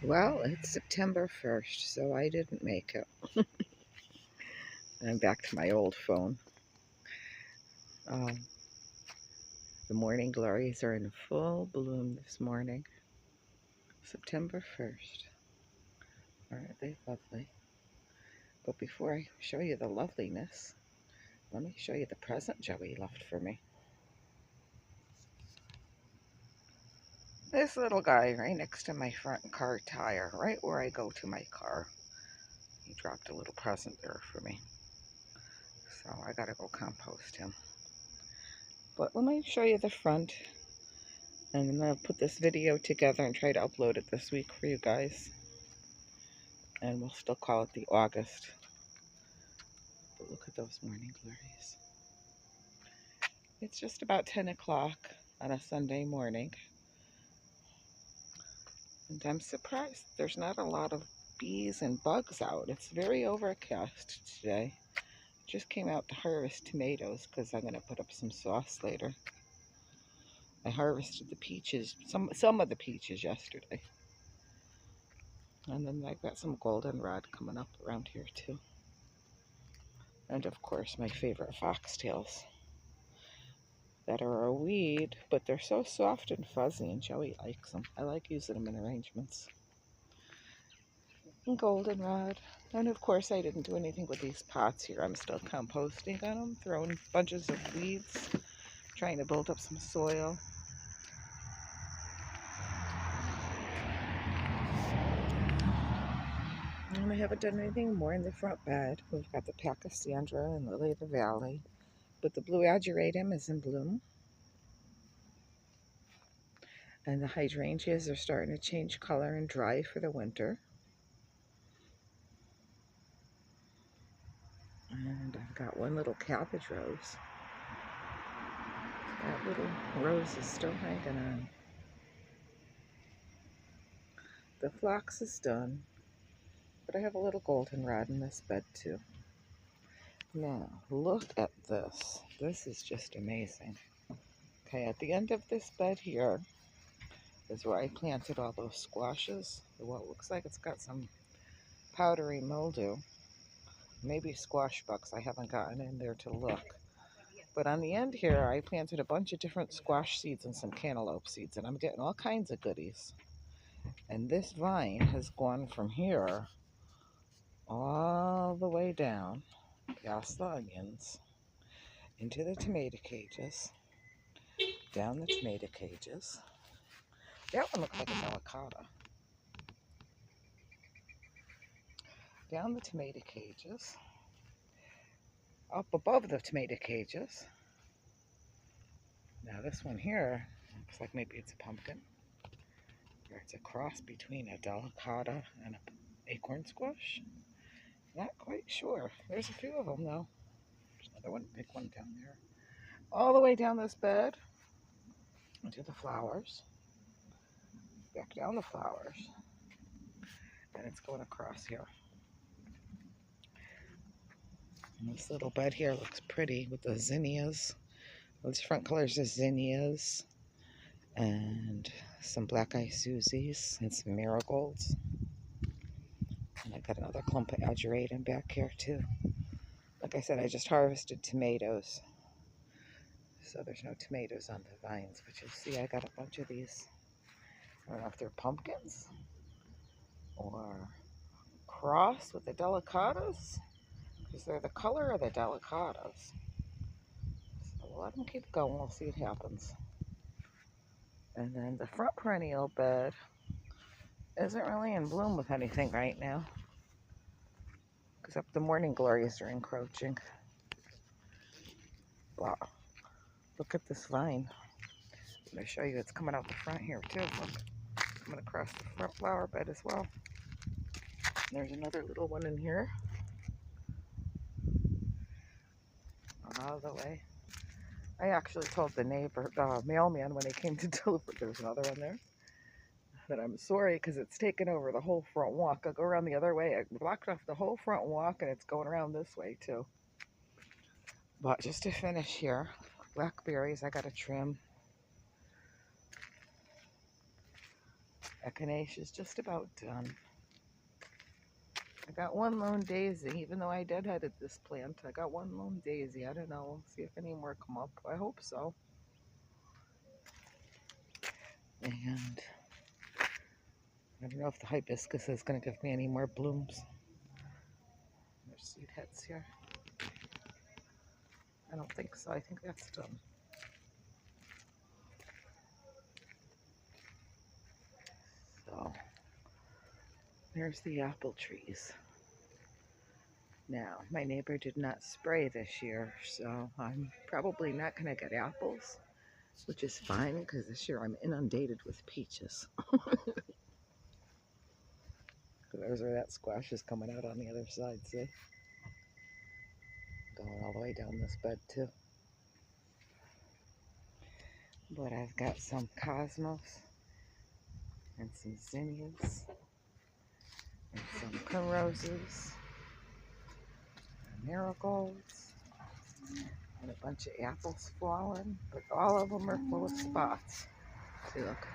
Well, it's September 1st, so I didn't make it. I'm back to my old phone. Um, the morning glories are in full bloom this morning. September 1st. Aren't they lovely? But before I show you the loveliness, let me show you the present Joey left for me. This little guy right next to my front car tire, right where I go to my car. He dropped a little present there for me. So I gotta go compost him. But let me show you the front. And I'm going to put this video together and try to upload it this week for you guys. And we'll still call it the August. But look at those morning glories. It's just about 10 o'clock on a Sunday morning. And I'm surprised there's not a lot of bees and bugs out. It's very overcast today. Just came out to harvest tomatoes because I'm going to put up some sauce later. I harvested the peaches, some of the peaches yesterday. And then I've got some goldenrod coming up around here too. And of course my favorite foxtails that are a weed, but they're so soft and fuzzy and Joey likes them. I like using them in arrangements. And goldenrod. And of course I didn't do anything with these pots here. I'm still composting on them, throwing bunches of weeds, trying to build up some soil. And I haven't done anything more in the front bed. We've got the Pachysandra and Lily of the Valley, but the blue ageratum is in bloom. And the hydrangeas are starting to change color and dry for the winter. And I've got one little cabbage rose. That little rose is still hanging on. The phlox is done, but I have a little goldenrod in this bed too. Now, look at this. This is just amazing. Okay, at the end of this bed here is where I planted all those squashes. Well, it looks like it's got some powdery mildew. Maybe squash bugs. I haven't gotten in there to look. But on the end here, I planted a bunch of different squash seeds and some cantaloupe seeds, and I'm getting all kinds of goodies. And this vine has gone from here all the way down, past the onions, into the tomato cages, down the tomato cages. That one looks like a delicata. Down the tomato cages, up above the tomato cages. Now this one here looks like maybe it's a pumpkin. Or it's a cross between a delicata and an acorn squash. Not quite sure. There's a few of them though. There's another one, big one down there. All the way down this bed into the flowers. Back down the flowers. And it's going across here. And this little bed here looks pretty with the zinnias. Those front colors are zinnias and some black-eye Susies and some marigolds. And I got another clump of ageratum back here too. Like I said, I just harvested tomatoes. So there's no tomatoes on the vines, but you'll see I got a bunch of these. I don't know if they're pumpkins or cross with the delicatas, because they're the color of the delicatas. So we'll let them keep going. We'll see what happens. And then the front perennial bed isn't really in bloom with anything right now, because the morning glories are encroaching. Wow. Look at this vine. I'm going to show you it's coming out the front here too. Look, it's coming across the front flower bed as well. And there's another little one in here. All the way. I actually told the neighbor, mailman, when he came to deliver, there's another one there, that I'm sorry because it's taken over the whole front walk. I'll go around the other way. I blocked off the whole front walk and it's going around this way too. But just to finish here, blackberries I got to trim. Echinacea is just about done. I got one lone daisy, even though I deadheaded this plant. I got one lone daisy. I don't know. We'll see if any more come up. I hope so. And I don't know if the hibiscus is going to give me any more blooms. There's seed heads here. I don't think so. I think that's done. So, there's the apple trees. Now, my neighbor did not spray this year, so I'm probably not going to get apples, which is fine because this year I'm inundated with peaches. There's where that squash is coming out on the other side, see? Going all the way down this bed, too. But I've got some cosmos and some zinnias and some primroses and marigolds and a bunch of apples fallen, but all of them are full of spots. See, look.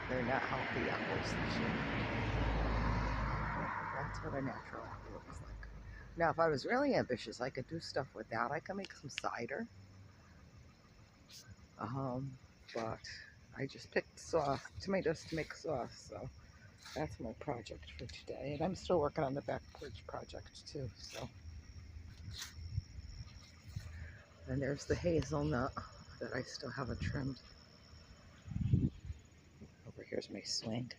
They're not healthy apples this year. That's what a natural apple looks like. Now, if I was really ambitious, I could do stuff with that. I could make some cider. But I just picked tomatoes to make sauce, so that's my project for today. And I'm still working on the back porch project too, so. And there's the hazelnut that I still haven't trimmed. Over here's my swing.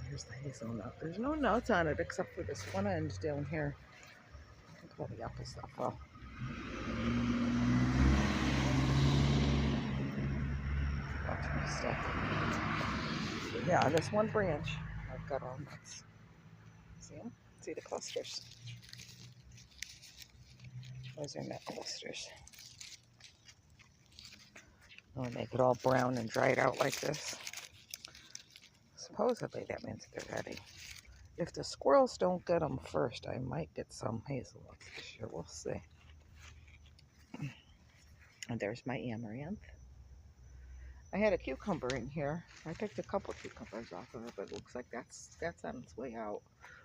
Here's the hazelnut. There's no nuts on it except for this one end down here. I think all the apple stuff well. Stuff. Yeah, this one branch, I've got all nuts. See them? See the clusters? Those are nut clusters. I'll make it all brown and dry it out like this. Supposedly that means they're ready. If the squirrels don't get them first, I might get some hazelnuts this year. We'll see. And there's my amaranth. I had a cucumber in here. I picked a couple cucumbers off of it, but it looks like that's on its way out.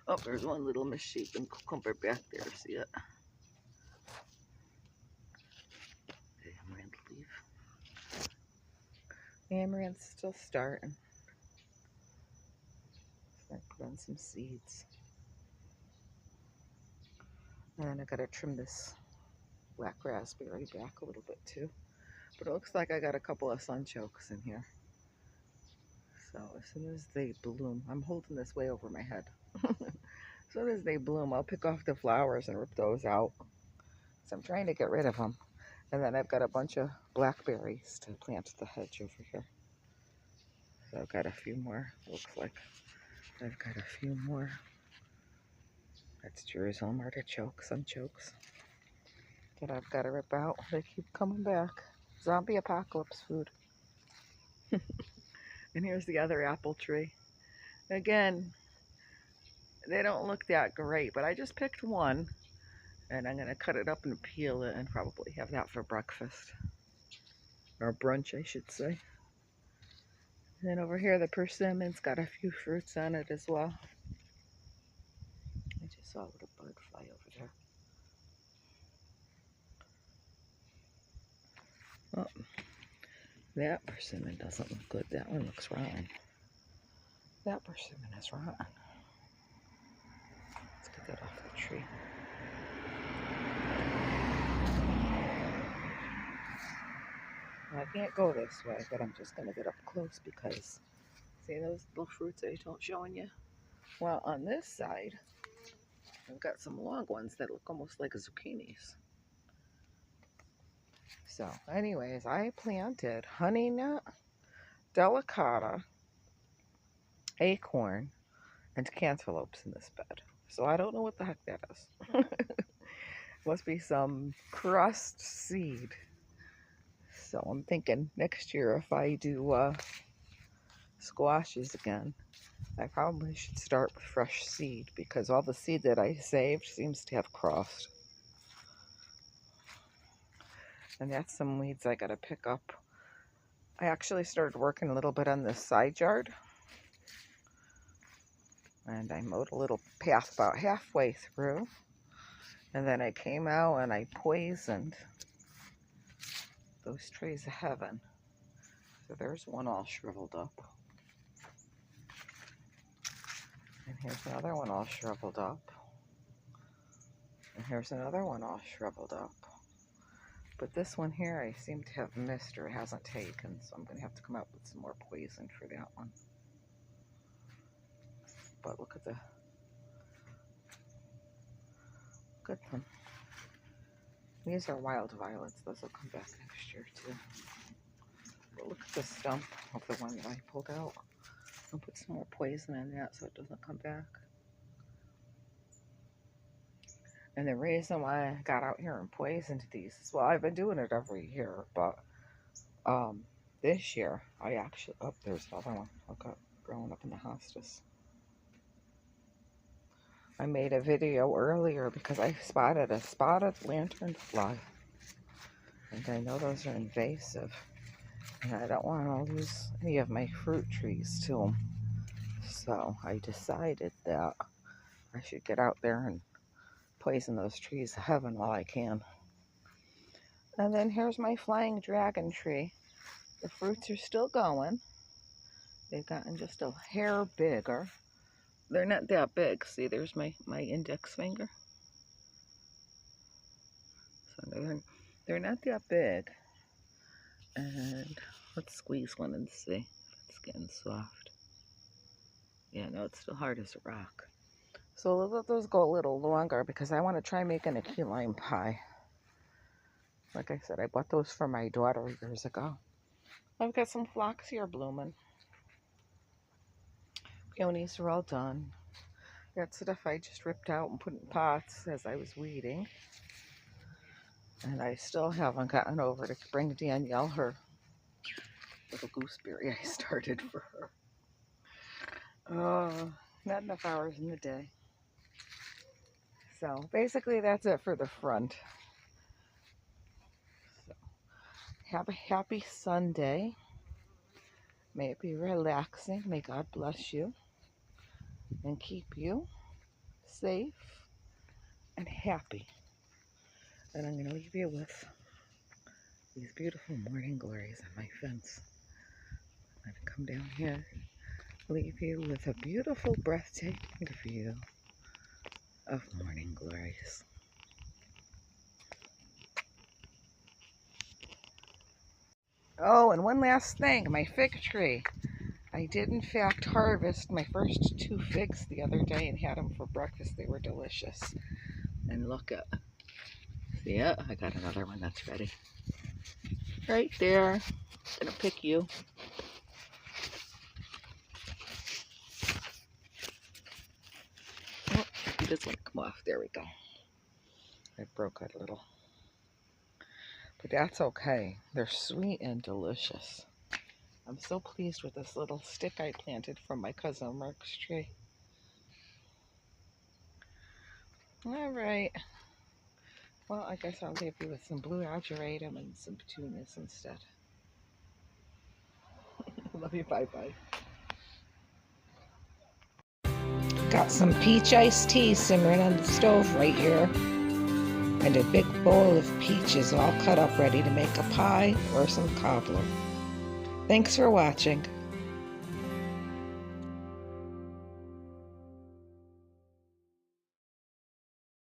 Oh, there's one little misshapen cucumber back there. See it? The amaranth leaf. The amaranth's still starting. So I put on some seeds. And I gotta trim this black raspberry back a little bit too. But it looks like I got a couple of sunchokes in here. So as soon as they bloom, I'm holding this way over my head. As soon as they bloom, I'll pick off the flowers and rip those out. So I'm trying to get rid of them. And then I've got a bunch of blackberries to plant the hedge over here. So I've got a few more, looks like. I've got a few more. That's Jerusalem artichokes, sunchokes that I've got to rip out. They keep coming back. Zombie apocalypse food. And here's the other apple tree. Again, they don't look that great, but I just picked one. And I'm going to cut it up and peel it and probably have that for breakfast. Or brunch, I should say. And then over here, the persimmon's got a few fruits on it as well. I just saw a little bird fly over there. Oh, that persimmon doesn't look good. That one looks rotten. That persimmon is rotten. Let's get that off the tree. Well, I can't go this way, but I'm just going to get up close because, see those little fruits I don't showing you? Well, on this side, I've got some long ones that look almost like zucchinis. So, anyways, I planted honey nut, delicata, acorn, and cantaloupes in this bed. So I don't know what the heck that is. Must be some crust seed. So I'm thinking next year if I do squashes again, I probably should start with fresh seed because all the seed that I saved seems to have crossed. And that's some weeds I gotta pick up. I actually started working a little bit on this side yard. And I mowed a little path about halfway through. And then I came out and I poisoned those trees of heaven. So there's one all shriveled up. And here's another one all shriveled up. And here's another one all shriveled up. But this one here I seem to have missed or hasn't taken, so I'm going to have to come out with some more poison for that one. But look at the good one. These are wild violets. Those will come back next year too. But look at the stump of the one that I pulled out. I'll put some more poison in that so it doesn't come back. And the reason why I got out here and poisoned these is, well, I've been doing it every year, but this year I actually, oh, there's another one. Look up, growing up in the hostas. I made a video earlier because I spotted a spotted lanternfly. And I know those are invasive. And I don't want to lose any of my fruit trees to them. So I decided that I should get out there and poison those trees of heaven while I can. And then here's my flying dragon tree. The fruits are still going. They've gotten just a hair bigger. They're not that big. See, there's my index finger. So they're not that big. And let's squeeze one and see if it's getting soft. Yeah, no, it's still hard as a rock. So we'll let those go a little longer because I want to try making a key lime pie. Like I said, I bought those for my daughter years ago. I've got some phlox here blooming. Peonies are all done. That stuff I just ripped out and put in pots as I was weeding. And I still haven't gotten over to bring Danielle her little gooseberry I started for her. Not enough hours in the day. So basically that's it for the front. So have a happy Sunday. May it be relaxing. May God bless you and keep you safe and happy. And I'm going to leave you with these beautiful morning glories on my fence. I'm going to come down here, leave you with a beautiful, breathtaking view of morning glories. Oh, and one last thing, my fig tree. I did in fact harvest my first 2 figs the other day and had them for breakfast. They were delicious. And look at, see it? I got another one that's ready. Right there. I'm gonna pick you. Oh, he doesn't want to come off. There we go. I broke it a little. But that's okay. They're sweet and delicious. I'm so pleased with this little stick I planted from my cousin Mark's tree. All right. Well, I guess I'll leave you with some blue ageratum and some petunias instead. Love you. Bye-bye. Got some peach iced tea simmering on the stove right here. And a big bowl of peaches all cut up ready to make a pie or some cobbler. Thanks for watching.